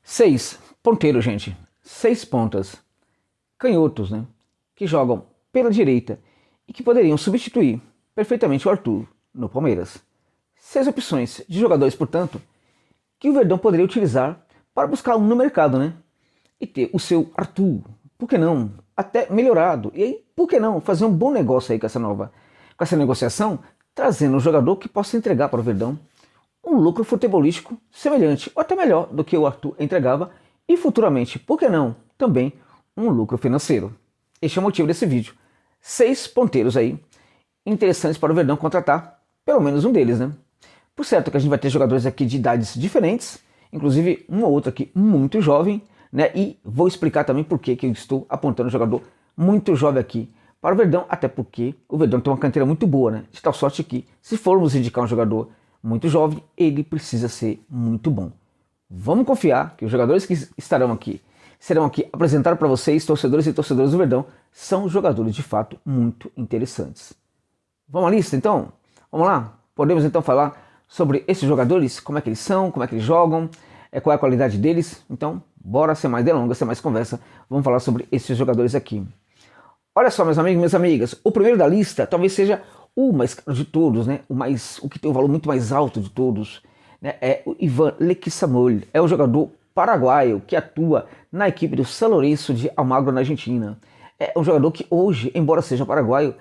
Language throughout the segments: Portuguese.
Seis ponteiros, gente. Seis pontas. Canhotos, né? Que jogam pela direita e que poderiam substituir perfeitamente o Arthur no Palmeiras. Seis opções de jogadores, portanto, que o Verdão poderia utilizar para buscar um no mercado, né? E ter o seu Arthur, por que não? Até melhorado. E aí, por que não fazer um bom negócio aí com essa negociação, trazendo um jogador que possa entregar para o Verdão um lucro futebolístico semelhante ou até melhor do que o Arthur entregava e futuramente, por que não, também um lucro financeiro. Este é o motivo desse vídeo. Seis ponteiros aí interessantes para o Verdão contratar, pelo menos um deles, né? Por certo que a gente vai ter jogadores aqui de idades diferentes, inclusive um ou outro aqui muito jovem, né? E vou explicar também por que eu estou apontando um jogador muito jovem aqui para o Verdão, até porque o Verdão tem uma canteira muito boa, né? De tal sorte que, se formos indicar um jogador muito jovem, ele precisa ser muito bom. Vamos confiar que os jogadores que serão aqui apresentados para vocês, torcedores e torcedoras do Verdão, são jogadores de fato muito interessantes. Vamos à lista então? Vamos lá? Podemos então falar sobre esses jogadores, como é que eles são, como é que eles jogam, qual é a qualidade deles. Então, bora sem mais delongas, sem mais conversa, vamos falar sobre esses jogadores aqui. Olha só, meus amigos e minhas amigas, o primeiro da lista talvez seja o mais caro de todos, né? O que tem um valor muito mais alto de todos, né? É o Ivan Leque-Samuel. É um jogador paraguaio que atua na equipe do San Lorenzo de Almagro, na Argentina. É um jogador que hoje, embora seja paraguaio,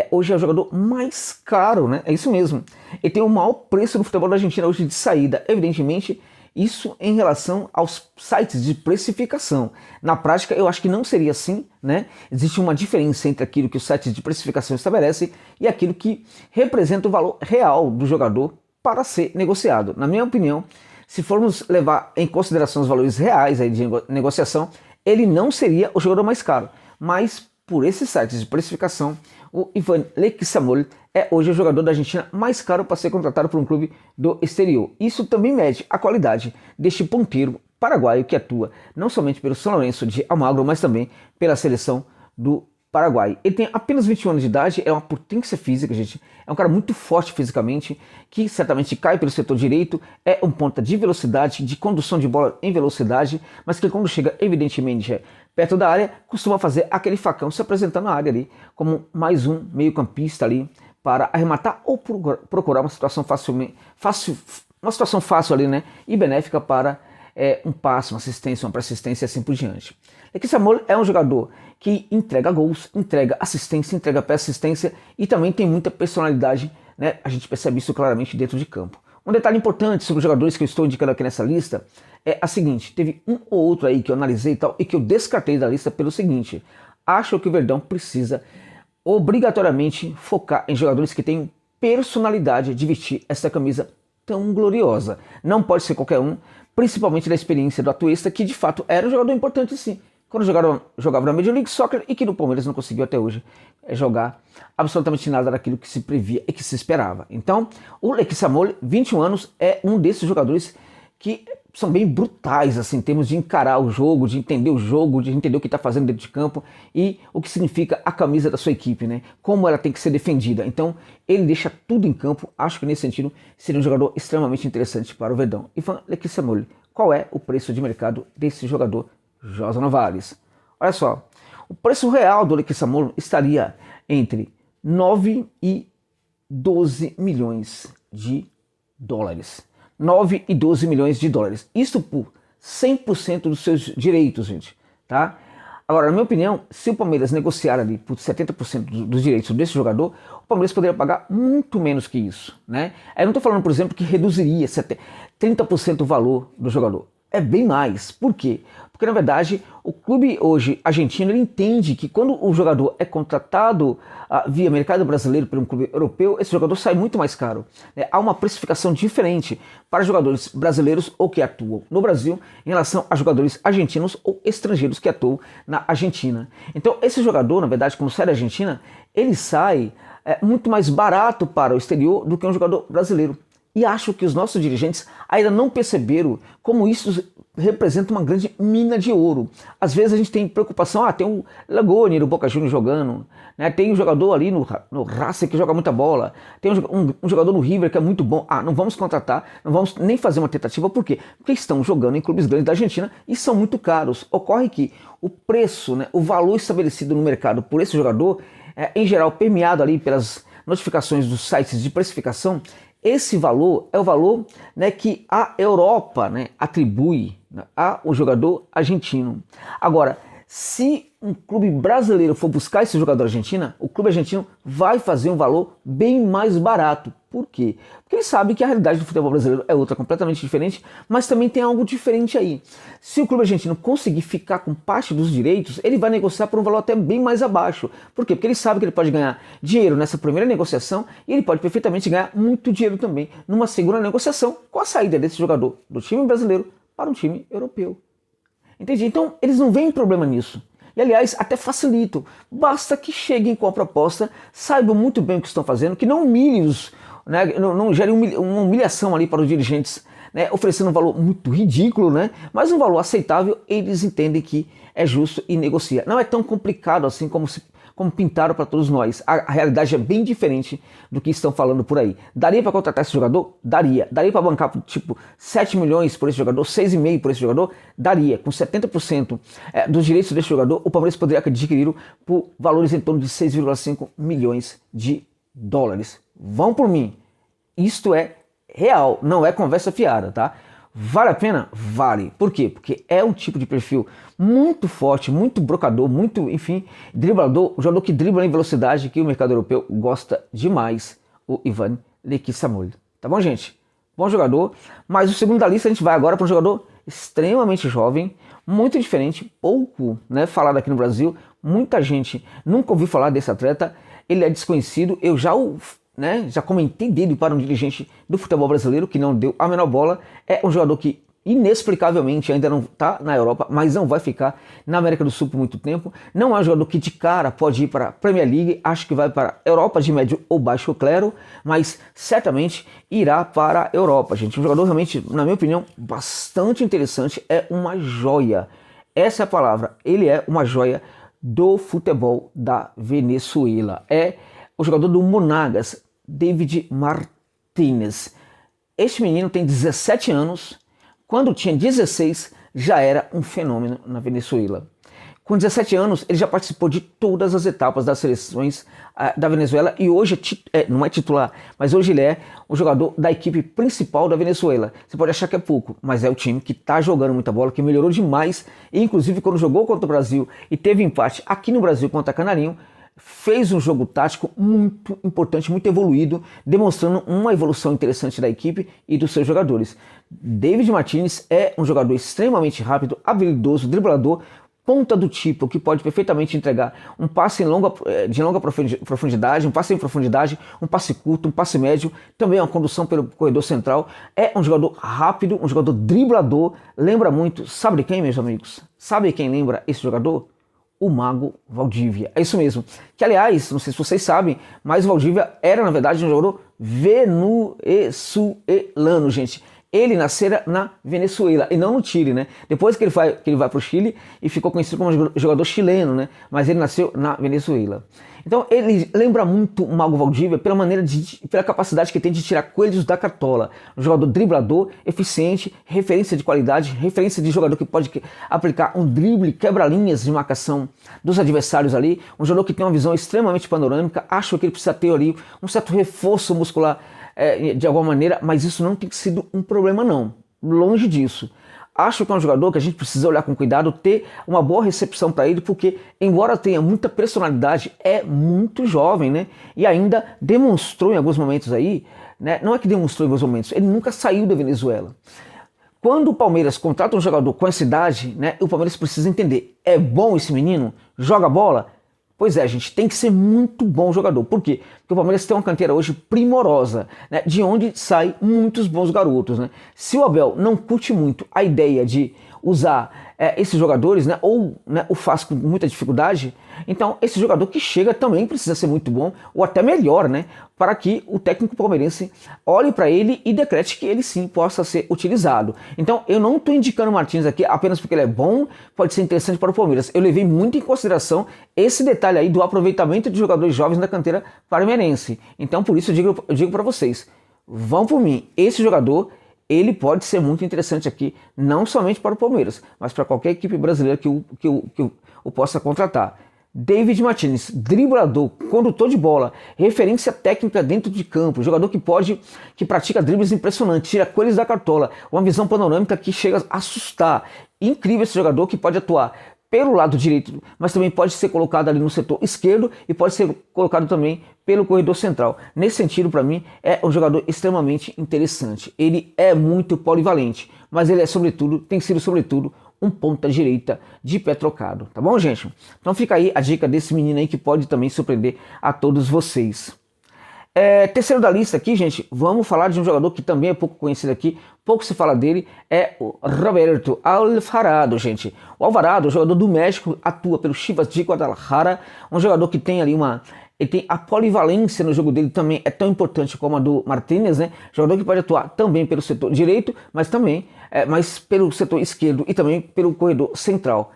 hoje é o jogador mais caro, né? É isso mesmo. Ele tem o maior preço do futebol da Argentina hoje de saída. Evidentemente, isso em relação aos sites de precificação. Na prática, eu acho que não seria assim, né? Existe uma diferença entre aquilo que os sites de precificação estabelecem e aquilo que representa o valor real do jogador para ser negociado. Na minha opinião, se formos levar em consideração os valores reais aí de negociação, ele não seria o jogador mais caro. Mas, por esses sites de precificação, o Ivan Leque-Samuel é hoje o jogador da Argentina mais caro para ser contratado por um clube do exterior. Isso também mede a qualidade deste ponteiro paraguaio que atua não somente pelo São Lourenço de Almagro, mas também pela seleção do Paraguai. Ele tem apenas 21 anos de idade, é uma potência física, gente. É um cara muito forte fisicamente, que certamente cai pelo setor direito, é um ponta de velocidade, de condução de bola em velocidade, mas que quando chega, evidentemente, perto da área, costuma fazer aquele facão se apresentando na área ali, como mais um meio-campista ali, para arrematar ou procurar uma situação fácil ali, né? E benéfica para um passe, uma assistência, uma pré-assistência e assim por diante. Leque-Samuel é um jogador que entrega gols, entrega assistência, entrega pré-assistência e também tem muita personalidade, né? A gente percebe isso claramente dentro de campo. Um detalhe importante sobre os jogadores que eu estou indicando aqui nessa lista é a seguinte: teve um ou outro aí que eu analisei e tal e que eu descartei da lista pelo seguinte: acho que o Verdão precisa obrigatoriamente focar em jogadores que têm personalidade de vestir essa camisa tão gloriosa. Não pode ser qualquer um, principalmente da experiência do Atuesta, que de fato era um jogador importante sim, quando jogava na Major League Soccer e que no Palmeiras não conseguiu até hoje jogar absolutamente nada daquilo que se previa e que se esperava. Então, o Leque-Samuel, 21 anos, é um desses jogadores que são bem brutais, assim, em termos de encarar o jogo, de entender o jogo, de entender o que está fazendo dentro de campo e o que significa a camisa da sua equipe, né? Como ela tem que ser defendida. Então, ele deixa tudo em campo. Acho que nesse sentido seria um jogador extremamente interessante para o Verdão. Ivan Leque-Samuel, qual é o preço de mercado desse jogador, Josa Novales? Olha só, o preço real do Leque-Samuel estaria entre 9 e 12 milhões de dólares. 9 e 12 milhões de dólares. Isso por 100% dos seus direitos, gente. Tá? Agora, na minha opinião, se o Palmeiras negociar ali por 70% dos direitos desse jogador, o Palmeiras poderia pagar muito menos que isso. Né? Eu não estou falando, por exemplo, que reduziria 30% o valor do jogador. É bem mais. Por quê? Porque, na verdade, o clube hoje argentino ele entende que quando o jogador é contratado via mercado brasileiro por um clube europeu, esse jogador sai muito mais caro. Né? Há uma precificação diferente para jogadores brasileiros ou que atuam no Brasil em relação a jogadores argentinos ou estrangeiros que atuam na Argentina. Então, esse jogador, na verdade, quando sai da Argentina, ele sai muito mais barato para o exterior do que um jogador brasileiro. E acho que os nossos dirigentes ainda não perceberam como isso representa uma grande mina de ouro. Às vezes a gente tem preocupação, tem o Lagoni do Boca Juniors jogando, né? Tem um jogador ali no Racing que joga muita bola, tem um jogador no River que é muito bom. Não vamos contratar, não vamos nem fazer uma tentativa, por quê? Porque estão jogando em clubes grandes da Argentina e são muito caros. Ocorre que o preço, né, o valor estabelecido no mercado por esse jogador, em geral permeado ali pelas notificações dos sites de precificação, esse valor é o valor, né, que a Europa, né, atribui ao jogador argentino. Agora, se um clube brasileiro for buscar esse jogador argentino, o clube argentino vai fazer um valor bem mais barato. Por quê? Porque ele sabe que a realidade do futebol brasileiro é outra, completamente diferente, mas também tem algo diferente aí. Se o clube argentino conseguir ficar com parte dos direitos, ele vai negociar por um valor até bem mais abaixo. Por quê? Porque ele sabe que ele pode ganhar dinheiro nessa primeira negociação e ele pode perfeitamente ganhar muito dinheiro também numa segunda negociação com a saída desse jogador do time brasileiro para um time europeu. Entendi? Então, eles não veem problema nisso. E, aliás, até facilitam. Basta que cheguem com a proposta, saibam muito bem o que estão fazendo, que não humilhem os, né, não gere uma humilhação ali para os dirigentes, né, oferecendo um valor muito ridículo, né, mas um valor aceitável, eles entendem que é justo e negocia. Não é tão complicado assim como pintaram para todos nós. A realidade é bem diferente do que estão falando por aí. Daria para contratar esse jogador? Daria. Daria para bancar tipo 7 milhões por esse jogador, 6,5 por esse jogador? Daria. Com 70% dos direitos desse jogador, o Palmeiras poderia adquiri-lo por valores em torno de 6,5 milhões de dólares. Vão por mim. Isto é real, não é conversa fiada, tá? Vale a pena? Vale. Por quê? Porque é um tipo de perfil muito forte, muito brocador, muito, enfim, driblador, um jogador que dribla em velocidade, que o mercado europeu gosta demais, o Ivan Leky-Samuel. Tá bom, gente? Bom jogador, mas o segundo da lista a gente vai agora para um jogador extremamente jovem, muito diferente, pouco, né, falado aqui no Brasil, muita gente nunca ouviu falar desse atleta, ele é desconhecido, eu já comentei dele para um dirigente do futebol brasileiro que não deu a menor bola. É um jogador que inexplicavelmente ainda não está na Europa, mas não vai ficar na América do Sul por muito tempo. Não é um jogador que de cara pode ir para a Premier League, acho que vai para a Europa de médio ou baixo clero, mas certamente irá para a Europa, gente. Um jogador realmente, na minha opinião, bastante interessante, é uma joia. Essa é a palavra, ele é uma joia do futebol da Venezuela. É o jogador do Monagas, David Martínez. Este menino tem 17 anos, quando tinha 16 já era um fenômeno na Venezuela. Com 17 anos ele já participou de todas as etapas das seleções da Venezuela e hoje não é titular, mas hoje ele é o jogador da equipe principal da Venezuela. Você pode achar que é pouco, mas é o time que está jogando muita bola, que melhorou demais, e inclusive quando jogou contra o Brasil e teve empate aqui no Brasil contra Canarinho, fez um jogo tático muito importante, muito evoluído, demonstrando uma evolução interessante da equipe e dos seus jogadores. David Martínez é um jogador extremamente rápido, habilidoso, driblador, ponta do tipo que pode perfeitamente entregar um passe de longa profundidade, um passe em profundidade, um passe curto, um passe médio, também uma condução pelo corredor central. É um jogador rápido, um jogador driblador, lembra muito, sabe de quem, meus amigos? Sabe quem lembra esse jogador? O Mago Valdívia. É isso mesmo. Que, aliás, não sei se vocês sabem, mas o Valdívia era, na verdade, um jogador venezuelano, gente. Ele nascera na Venezuela e não no Chile, né? Depois que ele vai para o Chile e ficou conhecido como jogador chileno, né? Mas ele nasceu na Venezuela. Então ele lembra muito o Mago Valdívia pela capacidade que tem de tirar coelhos da cartola. Um jogador driblador, eficiente, referência de qualidade, referência de jogador que pode aplicar um drible, quebra-linhas de marcação dos adversários ali. Um jogador que tem uma visão extremamente panorâmica. Acho que ele precisa ter ali um certo reforço muscular de alguma maneira, mas isso não tem sido um problema não. Longe disso. Acho que é um jogador que a gente precisa olhar com cuidado, ter uma boa recepção para ele, porque embora tenha muita personalidade, é muito jovem, né? E ainda demonstrou em alguns momentos aí, né? Não é que demonstrou em alguns momentos, ele nunca saiu da Venezuela. Quando o Palmeiras contrata um jogador com essa idade, né? O Palmeiras precisa entender, é bom esse menino? Joga bola? Pois é, gente, tem que ser muito bom jogador. Por quê? Porque o Palmeiras tem uma canteira hoje primorosa, né, de onde saem muitos bons garotos, né? Se o Abel não curte muito a ideia de usar esses jogadores, né, ou né, o faz com muita dificuldade, então esse jogador que chega também precisa ser muito bom, ou até melhor, né, para que o técnico palmeirense olhe para ele e decrete que ele sim possa ser utilizado. Então eu não estou indicando o Martins aqui apenas porque ele é bom, pode ser interessante para o Palmeiras. Eu levei muito em consideração esse detalhe aí do aproveitamento de jogadores jovens na canteira palmeirense. Então por isso eu digo para vocês, vão por mim, esse jogador ele pode ser muito interessante aqui, não somente para o Palmeiras, mas para qualquer equipe brasileira que o possa contratar. David Martins, driblador, condutor de bola, referência técnica dentro de campo, jogador que pratica dribles impressionantes, tira coelhos da cartola, uma visão panorâmica que chega a assustar. Incrível esse jogador que pode atuar pelo lado direito, mas também pode ser colocado ali no setor esquerdo e pode ser colocado também pelo corredor central. Nesse sentido, para mim, é um jogador extremamente interessante. Ele é muito polivalente, mas ele é sobretudo, tem sido sobretudo um ponta direita de pé trocado, tá bom, gente? Então fica aí a dica desse menino aí que pode também surpreender a todos vocês. Terceiro da lista aqui, gente, vamos falar de um jogador que também é pouco conhecido aqui, pouco se fala dele, é o Roberto Alvarado, gente. O Alvarado, jogador do México, atua pelo Chivas de Guadalajara, um jogador que tem ali ele tem a polivalência no jogo dele também é tão importante como a do Martínez, né? Jogador que pode atuar também pelo setor direito, mas também mas pelo setor esquerdo e também pelo corredor central.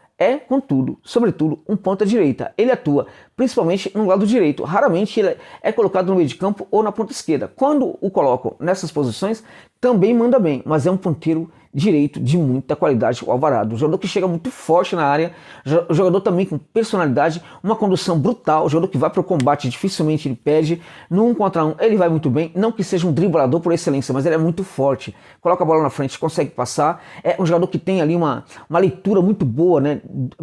Contudo, sobretudo, um ponta direita. Ele atua principalmente no lado direito. Raramente ele é colocado no meio de campo ou na ponta esquerda. Quando o colocam nessas posições, também manda bem, mas é um ponteiro direito de muita qualidade, o Alvarado. Um jogador que chega muito forte na área, jogador também com personalidade, uma condução brutal, jogador que vai para o combate, dificilmente ele perde. No 1 contra 1 ele vai muito bem, não que seja um driblador por excelência, mas ele é muito forte. Coloca a bola na frente, consegue passar. É um jogador que tem ali uma leitura muito boa, né,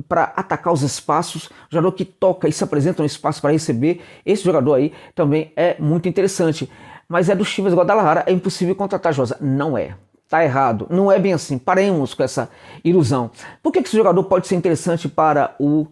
para atacar os espaços, jogador que toca e se apresenta no espaço para receber. Esse jogador aí também é muito interessante. Mas é do Chivas Guadalajara, é impossível contratar, Josa. Não é. Tá errado. Não é bem assim. Paremos com essa ilusão. Por que esse jogador pode ser interessante para o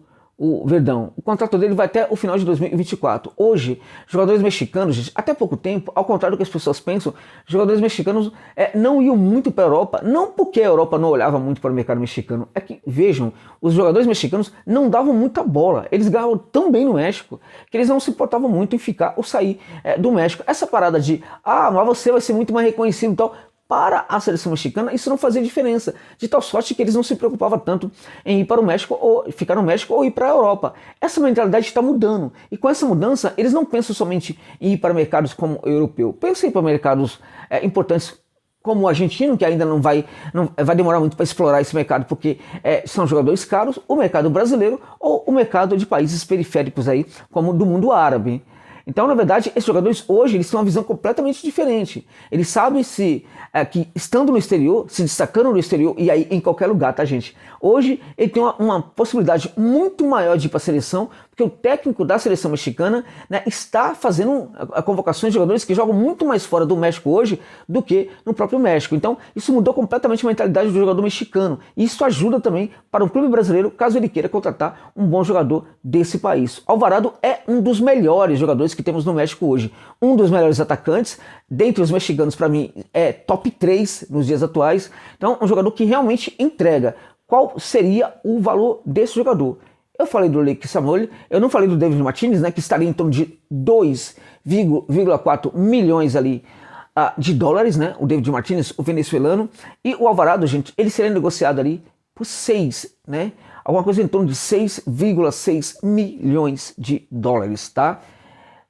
Verdão? O contrato dele vai até o final de 2024. Hoje, jogadores mexicanos, gente, até pouco tempo, ao contrário do que as pessoas pensam, jogadores mexicanos não iam muito para a Europa, não porque a Europa não olhava muito para o mercado mexicano. É que, vejam, os jogadores mexicanos não davam muita bola. Eles ganhavam tão bem no México que eles não se importavam muito em ficar ou sair do México. Essa parada de, mas você vai ser muito mais reconhecido e tal, para a seleção mexicana isso não fazia diferença, de tal sorte que eles não se preocupavam tanto em ir para o México ou ficar no México ou ir para a Europa. Essa mentalidade está mudando e com essa mudança eles não pensam somente em ir para mercados como o europeu, pensam em ir para mercados importantes como o argentino, que ainda não vai demorar muito para explorar esse mercado porque são jogadores caros, o mercado brasileiro ou o mercado de países periféricos aí, como do mundo árabe. Então, na verdade, esses jogadores hoje eles têm uma visão completamente diferente. Eles sabem que estando no exterior, se destacando no exterior, e aí em qualquer lugar, tá, gente? Hoje ele tem uma possibilidade muito maior de ir para a seleção, porque o técnico da seleção mexicana, né, está fazendo convocações de jogadores que jogam muito mais fora do México hoje do que no próprio México. Então, isso mudou completamente a mentalidade do jogador mexicano. E isso ajuda também para um clube brasileiro, caso ele queira contratar um bom jogador desse país. Alvarado é um dos melhores jogadores que temos no México hoje. Um dos melhores atacantes, dentre os mexicanos, para mim, é top 3 nos dias atuais. Então, um jogador que realmente entrega. Qual seria o valor desse jogador? Eu falei do Leque Samuel, eu não falei do David Martínez, né, que estaria em torno de 2,4 milhões ali de dólares, né, o David Martínez, o venezuelano, e o Alvarado, gente, ele seria negociado ali por 6, né, alguma coisa em torno de 6,6 milhões de dólares, tá?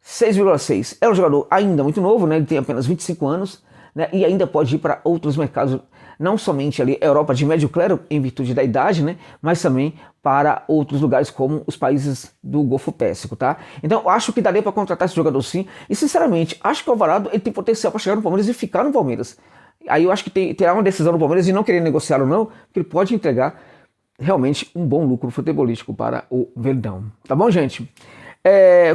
6,6. É um jogador ainda muito novo, né, ele tem apenas 25 anos, né, e ainda pode ir para outros mercados, não somente ali Europa de médio clero, em virtude da idade, né, mas também para outros lugares como os países do Golfo Pérsico, tá? Então, eu acho que daria para contratar esse jogador sim, e sinceramente, acho que o Alvarado ele tem potencial para chegar no Palmeiras e ficar no Palmeiras. Aí eu acho que terá uma decisão no Palmeiras de não querer negociar ou não, que ele pode entregar realmente um bom lucro futebolístico para o Verdão. Tá bom, gente?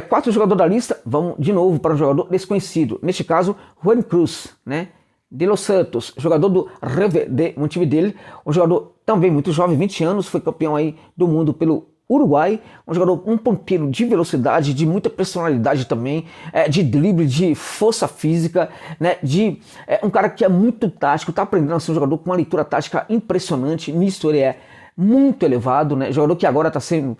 Quarto jogador da lista, vamos de novo para um jogador desconhecido. Neste caso, Juan Cruz, né? De Los Santos, jogador do River de Montevideo, um jogador também muito jovem, 20 anos, foi campeão aí do mundo pelo Uruguai, um jogador, um ponteiro de velocidade, de muita personalidade também, de drible, de força física, né, um cara que é muito tático, tá aprendendo a ser um jogador com uma leitura tática impressionante, nisso ele é muito elevado, né? Jogador que agora está sendo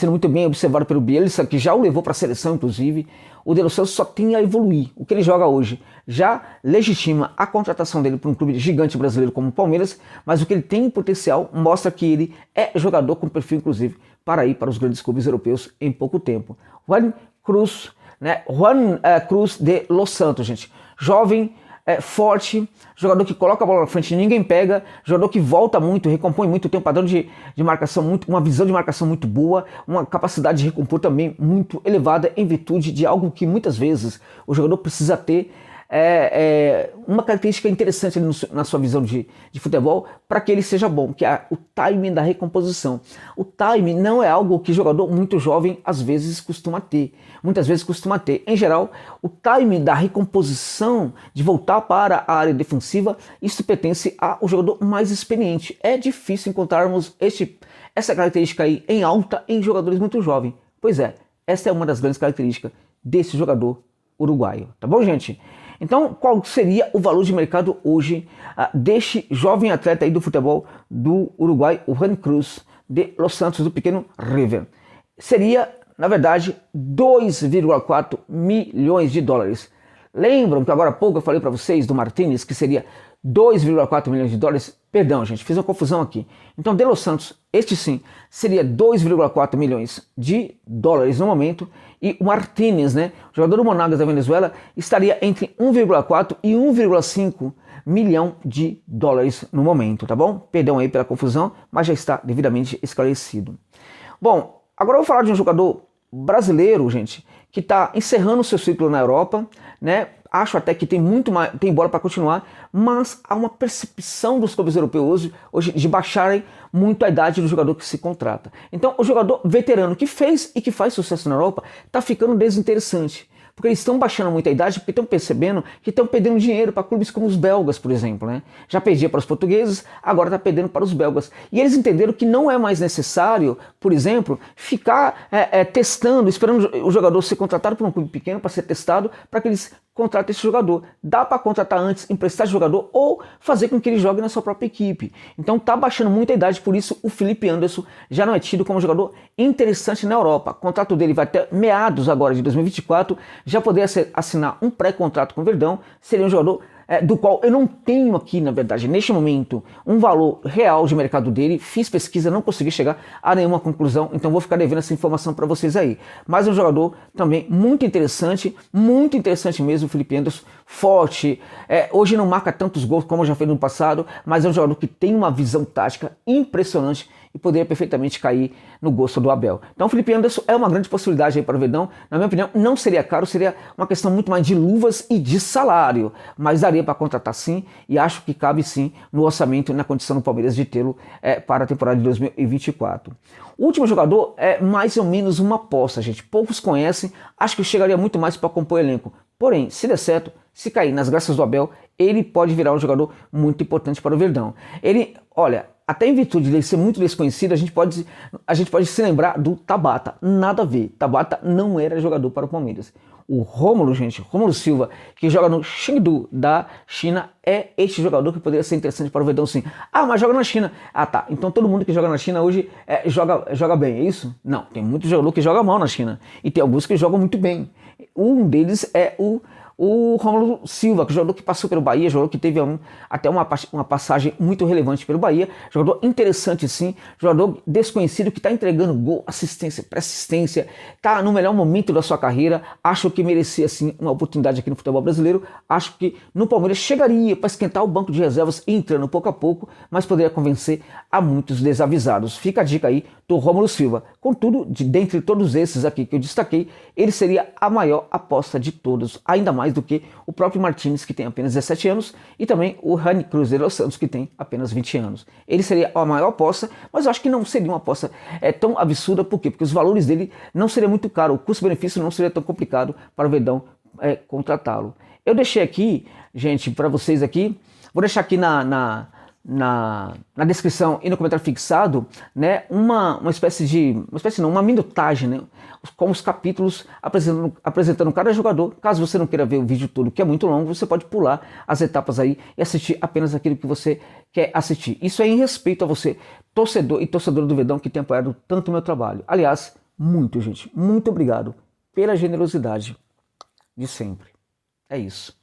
muito bem observado pelo Bielsa, que já o levou para a seleção, inclusive. O De Los Santos só tem a evoluir. O que ele joga hoje já legitima a contratação dele para um clube gigante brasileiro como o Palmeiras, mas o que ele tem em potencial mostra que ele é jogador com perfil, inclusive, para ir para os grandes clubes europeus em pouco tempo. Juan Cruz, né? Juan Cruz de Los Santos, gente. Jovem, forte, jogador que coloca a bola na frente e ninguém pega, jogador que volta muito, recompõe muito, tem um padrão de marcação muito, uma visão de marcação muito boa, uma capacidade de recompor também muito elevada em virtude de algo que muitas vezes o jogador precisa ter, uma característica interessante na sua visão de futebol para que ele seja bom, que é o timing da recomposição. O timing não é algo que jogador muito jovem às vezes costuma ter, muitas vezes costuma ter. Em geral, o timing da recomposição, de voltar para a área defensiva, isso pertence ao jogador mais experiente. É difícil encontrarmos essa característica aí em alta em jogadores muito jovens. Pois é, essa é uma das grandes características desse jogador uruguaio. Tá bom, gente? Então, qual seria o valor de mercado hoje deste jovem atleta aí do futebol do Uruguai, o Juan Cruz de Los Santos, do pequeno River? Seria, na verdade, 2,4 milhões de dólares. Lembram que agora há pouco eu falei para vocês do Martínez, que seria 2,4 milhões de dólares? Perdão, gente, fiz uma confusão aqui. Então, De Los Santos, este sim, seria 2,4 milhões de dólares no momento. E o Martínez, né, o jogador do Monagas da Venezuela, estaria entre 1,4 e 1,5 milhão de dólares no momento, tá bom? Perdão aí pela confusão, mas já está devidamente esclarecido. Bom, agora eu vou falar de um jogador brasileiro, gente, que está encerrando o seu ciclo na Europa, né? Acho até que tem bola para continuar, mas há uma percepção dos clubes europeus hoje de baixarem muito a idade do jogador que se contrata. Então, o jogador veterano que fez e que faz sucesso na Europa está ficando desinteressante. Porque eles estão baixando muito a idade, porque estão percebendo que estão perdendo dinheiro para clubes como os belgas, por exemplo, né? Já perdia para os portugueses, agora está perdendo para os belgas. E eles entenderam que não é mais necessário, por exemplo, ficar testando, esperando o jogador ser contratado por um clube pequeno para ser testado, para que eles contratem esse jogador. Dá para contratar antes, emprestar jogador ou fazer com que ele jogue na sua própria equipe. Então está baixando muito a idade, por isso o Felipe Anderson já não é tido como jogador interessante na Europa. O contrato dele vai até meados agora de 2024, já poderia assinar um pré-contrato com o Verdão, seria um jogador do qual eu não tenho aqui, na verdade, neste momento, um valor real de mercado dele. Fiz pesquisa, não consegui chegar a nenhuma conclusão, então vou ficar devendo essa informação para vocês aí. Mas é um jogador também muito interessante mesmo, o Felipe Anderson, forte, hoje não marca tantos gols como já fez no passado, mas é um jogador que tem uma visão tática impressionante e poderia perfeitamente cair no gosto do Abel. Então o Felipe Anderson é uma grande possibilidade aí para o Verdão. Na minha opinião, não seria caro, seria uma questão muito mais de luvas e de salário, mas daria para contratar sim, e acho que cabe sim no orçamento e na condição do Palmeiras de tê-lo para a temporada de 2024. O último jogador é mais ou menos uma aposta, gente. Poucos conhecem, acho que chegaria muito mais para compor o elenco. Porém, se der certo, se cair nas graças do Abel, ele pode virar um jogador muito importante para o Verdão. Ele, olha, até em virtude de ele ser muito desconhecido, a gente pode se lembrar do Tabata. Nada a ver. Tabata não era jogador para o Palmeiras. O Rômulo, gente, Rômulo Silva, que joga no Chengdu da China, é este jogador que poderia ser interessante para o Verdão, sim. Ah, mas joga na China. Ah, tá. Então todo mundo que joga na China hoje joga bem, é isso? Não, tem muito jogador que joga mal na China. E tem alguns que jogam muito bem. Um deles é o Rômulo Silva, que jogador que passou pelo Bahia, jogador que teve até uma passagem muito relevante pelo Bahia, jogador interessante sim, jogador desconhecido que está entregando gol, assistência, pré-assistência, está no melhor momento da sua carreira. Acho que merecia sim uma oportunidade aqui no futebol brasileiro. Acho que no Palmeiras chegaria para esquentar o banco de reservas, entrando pouco a pouco, mas poderia convencer a muitos desavisados. Fica a dica aí do Rômulo Silva. Contudo, dentre todos esses aqui que eu destaquei, ele seria a maior aposta de todos, ainda mais do que o próprio Martínez, que tem apenas 17 anos, e também o Juan Cruz de Los Santos, que tem apenas 20 anos. Ele seria a maior aposta, mas eu acho que não seria uma aposta tão absurda. Por quê? Porque os valores dele não seriam muito caros, o custo-benefício não seria tão complicado para o Verdão contratá-lo. Eu deixei aqui, gente, para vocês aqui, vou deixar aqui na descrição e no comentário fixado, né, uma minutagem, né, com os capítulos apresentando cada jogador. Caso você não queira ver o vídeo todo, que é muito longo, você pode pular as etapas aí e assistir apenas aquilo que você quer assistir. Isso é em respeito a você, torcedor e torcedora do Verdão, que tem apoiado tanto o meu trabalho. Aliás, muito, gente, muito obrigado pela generosidade de sempre. É isso.